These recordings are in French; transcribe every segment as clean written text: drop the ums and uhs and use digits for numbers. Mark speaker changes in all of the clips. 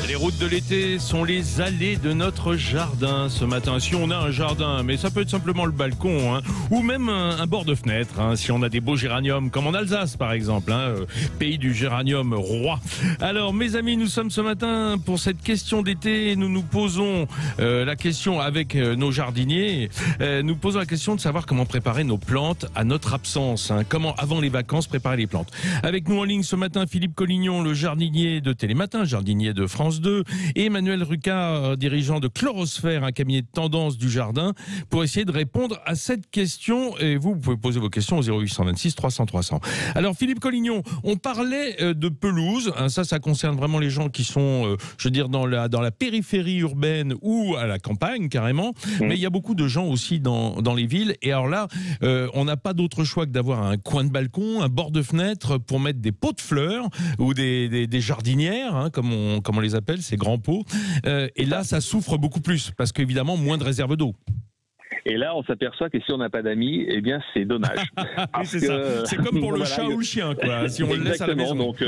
Speaker 1: Les routes de l'été sont les allées de notre jardin ce matin. Si on a un jardin, mais ça peut être simplement le balcon, hein, ou même un bord de fenêtre, hein, si on a des beaux géraniums, comme en Alsace par exemple, hein, pays du géranium roi. Alors mes amis, nous sommes ce matin pour cette question d'été. Nous nous posons la question avec nos jardiniers. Nous posons la question de savoir comment préparer nos plantes à notre absence. Hein, comment, avant les vacances, préparer les plantes. Avec nous en ligne ce matin, Philippe Collignon, le jardinier de Télématin, jardinier de France 2, et Emmanuel Rucard, dirigeant de Chlorosphère, un cabinet de tendance du jardin, pour essayer de répondre à cette question. Et vous pouvez poser vos questions au 0826 300 300. Alors Philippe Collignon, on parlait de pelouse. Hein, ça concerne vraiment les gens qui sont, je veux dire, dans la périphérie urbaine ou à la campagne carrément. Mais il y a beaucoup de gens aussi dans les villes. Et alors là, on n'a pas d'autre choix que d'avoir un coin de balcon, un bord de fenêtre pour mettre des pots de fleurs ou des jardinières, hein, comme on les appelle, ces grands pots. Et là, ça souffre beaucoup plus parce qu'évidemment, moins de réserve d'eau.
Speaker 2: Et là, on s'aperçoit que si on n'a pas d'amis, eh bien, c'est dommage.
Speaker 1: Oui, c'est ça. C'est comme pour le chat ou le chien, quoi. Si on le laisse à la maison.
Speaker 2: Donc,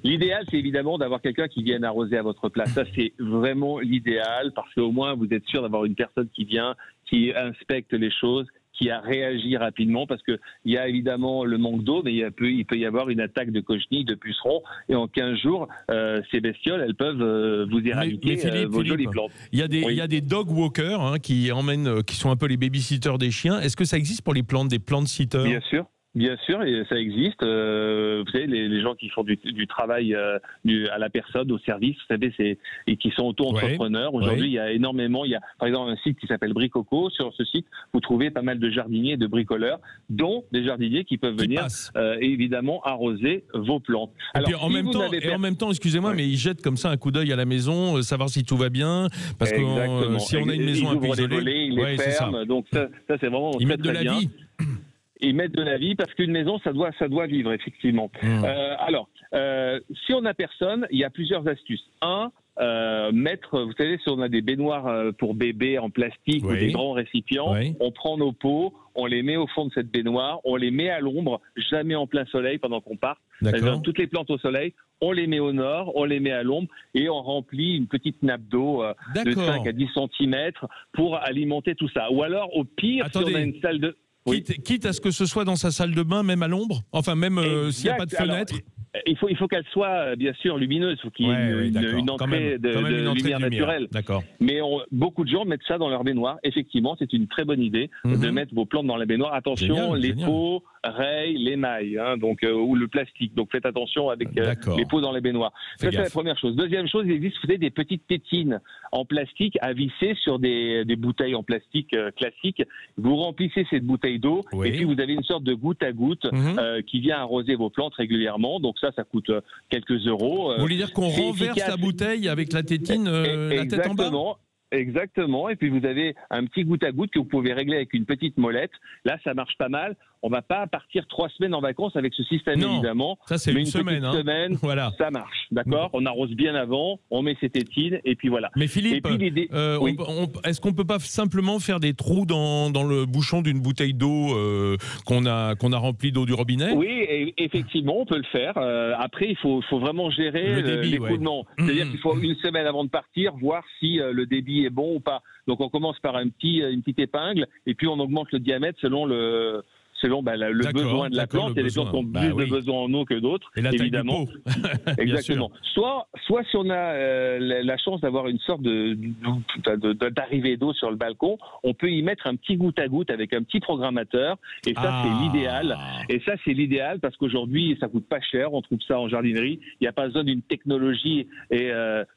Speaker 2: l'idéal, c'est évidemment d'avoir quelqu'un qui vienne arroser à votre place. Ça, c'est vraiment l'idéal parce qu'au moins, vous êtes sûr d'avoir une personne qui vient, qui inspecte les choses, qui a réagi rapidement, parce que il y a évidemment le manque d'eau, mais il peut y avoir une attaque de cochenilles, de pucerons, et en 15 jours, ces bestioles, elles peuvent vous éradiquer vos jolies plantes.
Speaker 1: Il y a des dog walkers, hein, qui sont un peu les babysitters des chiens. Est-ce que ça existe pour les plantes, des plant-sitters?
Speaker 2: Bien sûr. Bien sûr, et ça existe. Vous savez, les gens qui font du travail à la personne, au service, vous savez, et qui sont auto-entrepreneurs. Ouais. Aujourd'hui, il y a énormément. Il y a, par exemple, un site qui s'appelle Bricoco. Sur ce site, vous trouvez pas mal de jardiniers et de bricoleurs, dont des jardiniers qui peuvent venir évidemment arroser vos plantes.
Speaker 1: Alors, en même temps, excusez-moi, mais ils jettent comme ça un coup d'œil à la maison, savoir si tout va bien, parce que si on a une maison un peu isolée,
Speaker 2: ils ouvrent les volets, ils les ferment. Donc ça c'est vraiment
Speaker 1: ils mettent de la vie.
Speaker 2: Ils mettent de la vie parce qu'une maison, ça doit vivre, effectivement. Alors, si on n'a personne, il y a plusieurs astuces. Mettre, vous savez, si on a des baignoires pour bébés en plastique ou des grands récipients, on prend nos pots, on les met au fond de cette baignoire, on les met à l'ombre, jamais en plein soleil pendant qu'on part. Toutes les plantes au soleil, on les met au nord, on les met à l'ombre et on remplit une petite nappe d'eau de 5 à 10 cm pour alimenter tout ça. Ou alors, au pire, si on a une salle de...
Speaker 1: Quitte à ce que ce soit dans sa salle de bain, même à l'ombre, enfin même s'il n'y a pas de fenêtre.
Speaker 2: Il faut qu'elle soit bien sûr lumineuse, il faut qu'il y ait une entrée de lumière naturelle. Mais beaucoup de gens mettent ça dans leur baignoire. Effectivement, c'est une très bonne idée de mettre vos plantes dans la baignoire. Attention, les pots rayent l'émail, hein, donc ou le plastique. Donc faites attention avec les pots dans les baignoires. Ça, c'est la première chose. Deuxième chose, il existe des petites tétines en plastique à visser sur des bouteilles en plastique classiques. Vous remplissez cette bouteille d'eau et puis vous avez une sorte de goutte à goutte qui vient arroser vos plantes régulièrement. Donc ça coûte quelques euros.
Speaker 1: Vous voulez dire qu'on renverse la bouteille avec la tétine, la tête en bas?
Speaker 2: Exactement. Et puis vous avez un petit goutte à goutte que vous pouvez régler avec une petite molette. Là, ça marche pas mal. On va pas partir 3 semaines en vacances avec ce système, évidemment.
Speaker 1: Ça, c'est une semaine.
Speaker 2: Voilà. Ça marche. D'accord. On arrose bien avant, on met ses tétines, et puis voilà.
Speaker 1: Mais Philippe, est-ce qu'on peut pas simplement faire des trous dans le bouchon d'une bouteille d'eau qu'on a remplie d'eau du robinet?
Speaker 2: Oui, effectivement, on peut le faire. Après, il faut vraiment gérer l'écoulement. C'est-à-dire qu'il faut une semaine avant de partir, voir si le débit est bon ou pas. Donc on commence par une petite épingle, et puis on augmente le diamètre selon le besoin de la plante. Il y a des plantes qui ont plus de besoin en eau que d'autres, évidemment. Exactement. Soit si on a la chance d'avoir une sorte d'arrivée d'eau sur le balcon, on peut y mettre un petit goutte à goutte avec un petit programmateur, et ça c'est l'idéal. Et ça c'est l'idéal parce qu'aujourd'hui ça coûte pas cher, on trouve ça en jardinerie. Il n'y a pas besoin d'une technologie et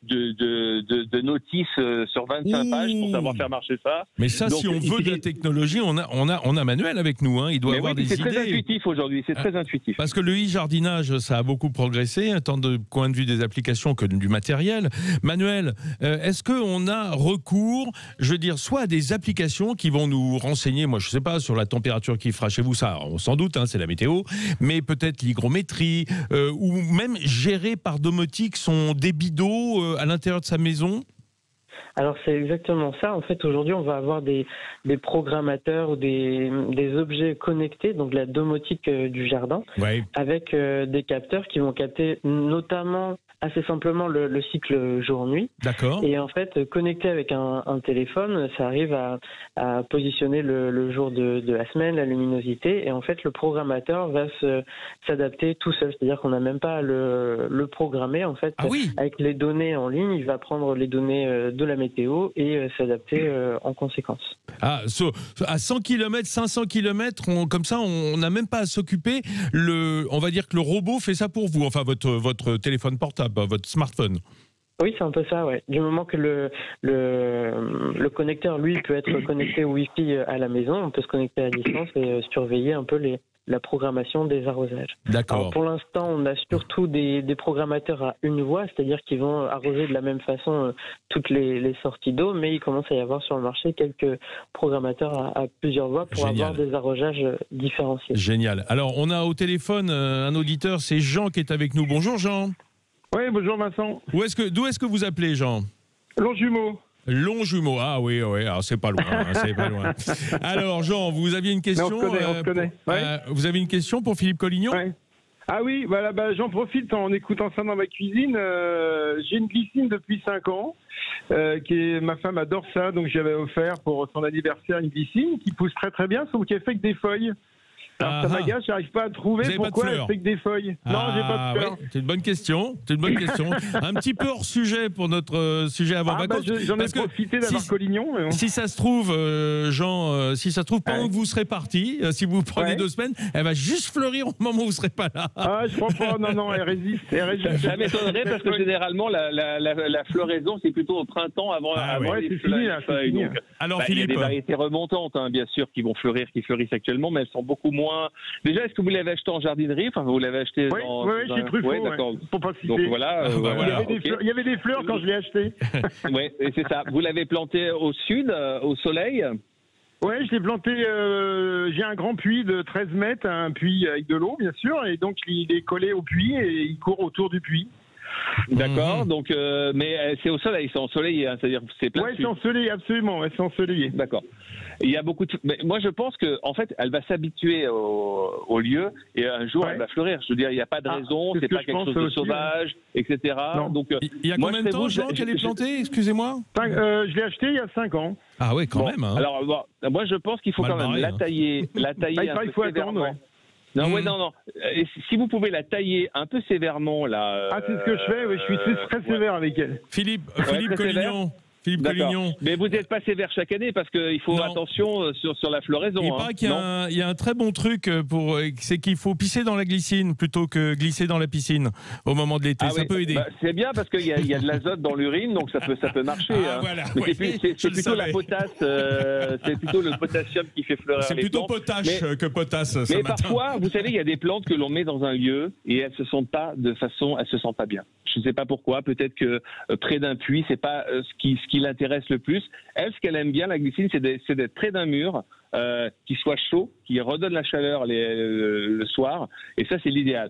Speaker 2: de notices sur 25 pages pour savoir faire marcher ça.
Speaker 1: Mais ça, donc, si on veut de la technologie, on a Manuel avec nous, hein. Il doit avoir des idées.
Speaker 2: C'est très intuitif aujourd'hui, c'est très intuitif.
Speaker 1: Parce que le e-jardinage, ça a beaucoup progressé, tant du point de vue des applications que du matériel. Manuel, est-ce qu'on a recours, je veux dire, soit à des applications qui vont nous renseigner, moi je sais pas, sur la température qu'il fera chez vous, ça on s'en doute, hein, c'est la météo, mais peut-être l'hygrométrie, ou même gérer par domotique son débit d'eau à l'intérieur de sa maison?
Speaker 3: Alors c'est exactement ça. En fait, aujourd'hui, on va avoir des programmateurs ou des objets connectés, donc la domotique du jardin, avec des capteurs qui vont capter notamment assez simplement le cycle jour-nuit.
Speaker 1: D'accord.
Speaker 3: Et en fait, connecté avec un téléphone, ça arrive à positionner le jour de la semaine, la luminosité. Et en fait, le programmateur va s'adapter tout seul. C'est-à-dire qu'on n'a même pas à le programmer. En fait, avec les données en ligne, il va prendre les données de la météo et s'adapter en conséquence.
Speaker 1: Ah, à 100 km, 500 km, comme ça, on n'a même pas à s'occuper. On va dire que le robot fait ça pour vous, enfin votre téléphone portable, votre smartphone.
Speaker 3: Oui, c'est un peu ça, ouais. Du moment que le connecteur, lui, peut être connecté au Wi-Fi à la maison, on peut se connecter à distance et surveiller un peu la programmation des arrosages.
Speaker 1: D'accord.
Speaker 3: Alors, pour l'instant, on a surtout des programmateurs à une voie, c'est-à-dire qu'ils vont arroser de la même façon toutes les sorties d'eau, mais il commence à y avoir sur le marché quelques programmateurs à plusieurs voies pour avoir des arrosages différenciés.
Speaker 1: Génial. Alors, on a au téléphone un auditeur, c'est Jean qui est avec nous. Bonjour Jean.
Speaker 4: Oui, bonjour Vincent.
Speaker 1: D'où est-ce que vous appelez Jean?
Speaker 4: Longjumeau.
Speaker 1: Longjumeau, ah oui, alors c'est pas loin, c'est pas loin. Alors Jean, vous aviez une question.
Speaker 4: On se connaît.
Speaker 1: Vous avez une question pour Philippe Collignon?
Speaker 4: Ah oui, voilà, j'en profite en écoutant ça dans ma cuisine. J'ai une glycine depuis 5 ans. Ma femme adore ça, donc j'avais offert pour son anniversaire une glycine qui pousse très très bien, sauf qu'elle fait que des feuilles. Alors ça m'agace, j'arrive pas à trouver pourquoi elle fait que des feuilles. Non, j'ai pas de fleurs.
Speaker 1: C'est une bonne question. Un petit peu hors sujet pour notre sujet avant vacances.
Speaker 4: J'en ai profité d'avoir Collignon.
Speaker 1: Si ça se trouve, Jean, pendant que vous serez parti, si vous prenez 2 semaines, elle va juste fleurir au moment où vous serez pas là.
Speaker 4: Ah, je crois pas. Non, elle résiste.
Speaker 2: Ça m'étonnerait parce que généralement la floraison c'est plutôt au printemps avant
Speaker 4: c'est fini là. Donc,
Speaker 1: alors
Speaker 2: il y a
Speaker 1: Philippe,
Speaker 2: des variétés remontantes, bien sûr, qui vont fleurir, qui fleurissent actuellement, mais elles sont beaucoup moins. Déjà, est-ce que vous l'avez acheté en jardinerie? Enfin, vous l'avez acheté
Speaker 4: chez Truffaut.
Speaker 2: D'accord.
Speaker 4: Pour pas citer.
Speaker 2: Donc voilà.
Speaker 4: Il y avait des fleurs quand je l'ai acheté.
Speaker 2: Oui, c'est ça. Vous l'avez planté au sud, au soleil?
Speaker 4: Oui, je l'ai planté. J'ai un grand puits de 13 mètres, un puits avec de l'eau, bien sûr, et donc il est collé au puits et il court autour du puits.
Speaker 2: D'accord, donc mais c'est au soleil, c'est ensoleillé, c'est-à-dire c'est plein.
Speaker 4: Oui, c'est ensoleillé, absolument, c'est ensoleillé.
Speaker 2: D'accord. Il y a beaucoup de. Mais moi, je pense que en fait, elle va s'habituer au lieu et un jour, elle va fleurir. Je veux dire, il n'y a pas de raison, c'est pas quelque chose de sauvage, etc.
Speaker 4: Non.
Speaker 2: Donc,
Speaker 1: il y a combien de temps, Jean, qu'elle est plantée? Excusez-moi.
Speaker 4: Je l'ai acheté il y a 5 ans.
Speaker 1: Ah oui, quand même. Hein.
Speaker 2: Alors, moi, je pense qu'il faut quand même la tailler
Speaker 4: il faut attendre.
Speaker 2: Non, non. Et si vous pouvez la tailler un peu sévèrement, là.
Speaker 4: C'est ce que je fais. Je suis très sévère avec elle.
Speaker 1: Philippe Collignon. Philippe Collignon.
Speaker 2: Mais vous n'êtes pas sévère chaque année parce qu'il faut attention sur la floraison.
Speaker 1: Il paraît qu'il y a un très bon truc c'est qu'il faut pisser dans la glycine plutôt que glisser dans la piscine au moment de l'été. Ça peut aider.
Speaker 2: C'est bien parce qu'il y a de l'azote dans l'urine, donc ça peut marcher.
Speaker 1: Voilà,
Speaker 2: mais c'est plutôt la potasse, c'est plutôt le potassium qui fait fleurir.
Speaker 1: C'est plutôt potache que potasse.
Speaker 2: Mais parfois, vous savez, il y a des plantes que l'on met dans un lieu et elles se sentent pas bien. Je ne sais pas pourquoi. Peut-être que près d'un puits, c'est pas ce qui l'intéresse le plus. Elle, ce qu'elle aime bien, la glycine, c'est d'être près d'un mur qui soit chaud, qui redonne la chaleur le soir. Et ça, c'est l'idéal.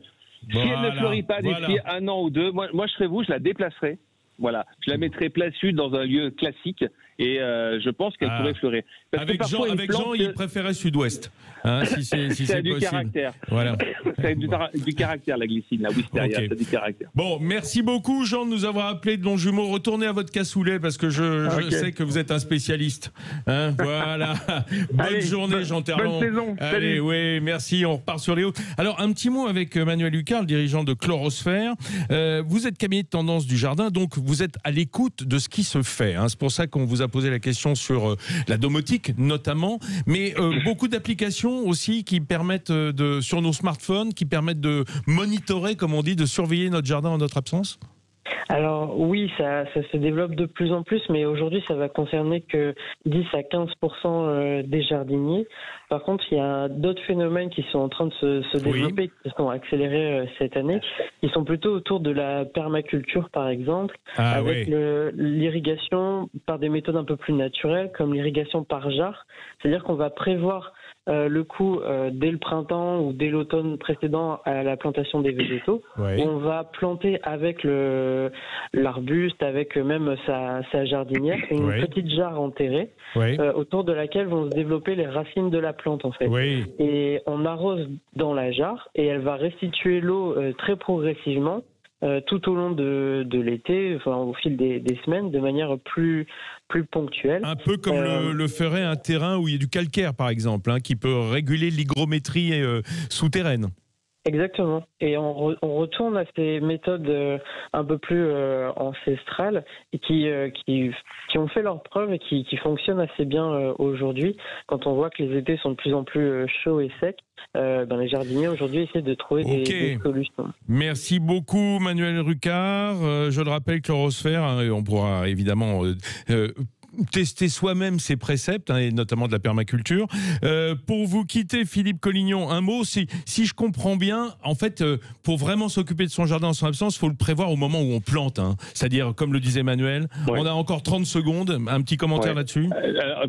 Speaker 2: Si elle ne fleurit pas d'ici 1 an ou 2, moi je serais vous, je la déplacerai. Voilà, je la mettrai plein sud dans un lieu classique et je pense qu'elle pourrait fleurir. Parce
Speaker 1: avec Jean, il préférait sud-ouest. Si c'est
Speaker 2: du
Speaker 1: possible.
Speaker 2: Caractère.
Speaker 1: Voilà.
Speaker 2: Ça a du caractère, la glycine, la wisteria, ça a du caractère.
Speaker 1: Bon, merci beaucoup Jean de nous avoir appelé de Longjumeau. Retournez à votre cassoulet parce que je sais que vous êtes un spécialiste. Voilà. Bonne journée Jean Terlan.
Speaker 4: Bonne saison.
Speaker 1: Allez, oui, merci. On repart sur les hauts. Alors, un petit mot avec Manuel Lucas, le dirigeant de Chlorosphère. Vous êtes cabinet de tendance du jardin, donc vous êtes à l'écoute de ce qui se fait. C'est pour ça qu'on vous a posé la question sur la domotique notamment, mais beaucoup d'applications aussi qui permettent sur nos smartphones, qui permettent de monitorer, comme on dit, de surveiller notre jardin en notre absence.
Speaker 3: Alors oui, ça se développe de plus en plus, mais aujourd'hui ça va concerner que 10 à 15% des jardiniers. Par contre, il y a d'autres phénomènes qui sont en train de se développer, qui sont accélérés cette année. Ils sont plutôt autour de la permaculture, par exemple, avec l'irrigation par des méthodes un peu plus naturelles, comme l'irrigation par jarre. C'est-à-dire qu'on va prévoir le coup dès le printemps ou dès l'automne précédent à la plantation des végétaux. On va planter avec l'arbuste, avec même sa jardinière, une petite jarre enterrée autour de laquelle vont se développer les racines de la plante en fait. Et on arrose dans la jarre et elle va restituer l'eau très progressivement tout au long de l'été, enfin au fil des semaines, de manière plus ponctuelle.
Speaker 1: Un peu comme le ferait un terrain où il y a du calcaire, par exemple, hein, qui peut réguler l'hygrométrie souterraine.
Speaker 3: Exactement. Et on retourne à ces méthodes un peu plus ancestrales et qui ont fait leurs preuves et qui fonctionnent assez bien aujourd'hui. Quand on voit que les étés sont de plus en plus chauds et secs, les jardiniers aujourd'hui essaient de trouver des solutions.
Speaker 1: Merci beaucoup Manuel Rucard. Je le rappelle, Chlorosphère, hein, et on pourra évidemment tester soi-même ces préceptes, hein, et notamment de la permaculture. Pour vous quitter, Philippe Collignon, un mot, si je comprends bien, en fait, pour vraiment s'occuper de son jardin en son absence, il faut le prévoir au moment où on plante, hein. C'est-à-dire, comme le disait Manuel, on a encore 30 secondes, un petit commentaire là-dessus.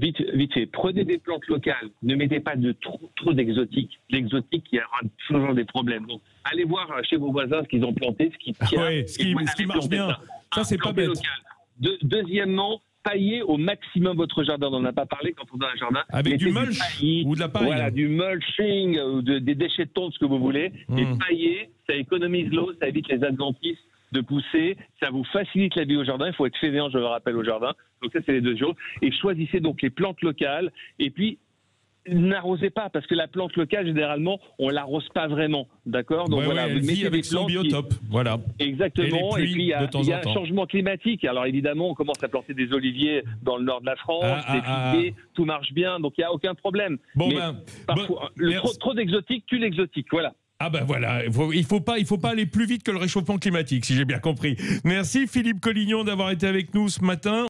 Speaker 2: Vite fait, prenez des plantes locales, ne mettez pas de trop d'exotiques. L'exotique, il y aura toujours des problèmes. Donc, allez voir chez vos voisins ce qu'ils ont planté, ce qui tient,
Speaker 1: ce qui marche bien. Ça, c'est pas bête.
Speaker 2: Deuxièmement, paillez au maximum votre jardin. On n'en a pas parlé quand on a un jardin.
Speaker 1: Avec du mulch ou de la paille.
Speaker 2: Voilà, du mulching, ou des déchets de tonte, ce que vous voulez. Et pailler, ça économise l'eau, ça évite les adventices de pousser, ça vous facilite la vie au jardin. Il faut être fainéant, je le rappelle, au jardin. Donc ça, c'est les deux choses. Et choisissez donc les plantes locales. Et puis, n'arrosez pas, parce que la plante locale, généralement, on l'arrose pas vraiment, d'accord? Donc voilà, vous mettez
Speaker 1: avec son biotope, voilà.
Speaker 2: Exactement. Et puis il y a un changement climatique. Alors évidemment, on commence à planter des oliviers dans le nord de la France, des figuiers, tout marche bien, donc il y a aucun problème. Mais parfois, trop d'exotique tue l'exotique, voilà.
Speaker 1: Ah ben voilà, il faut pas aller plus vite que le réchauffement climatique, si j'ai bien compris. Merci Philippe Collignon d'avoir été avec nous ce matin.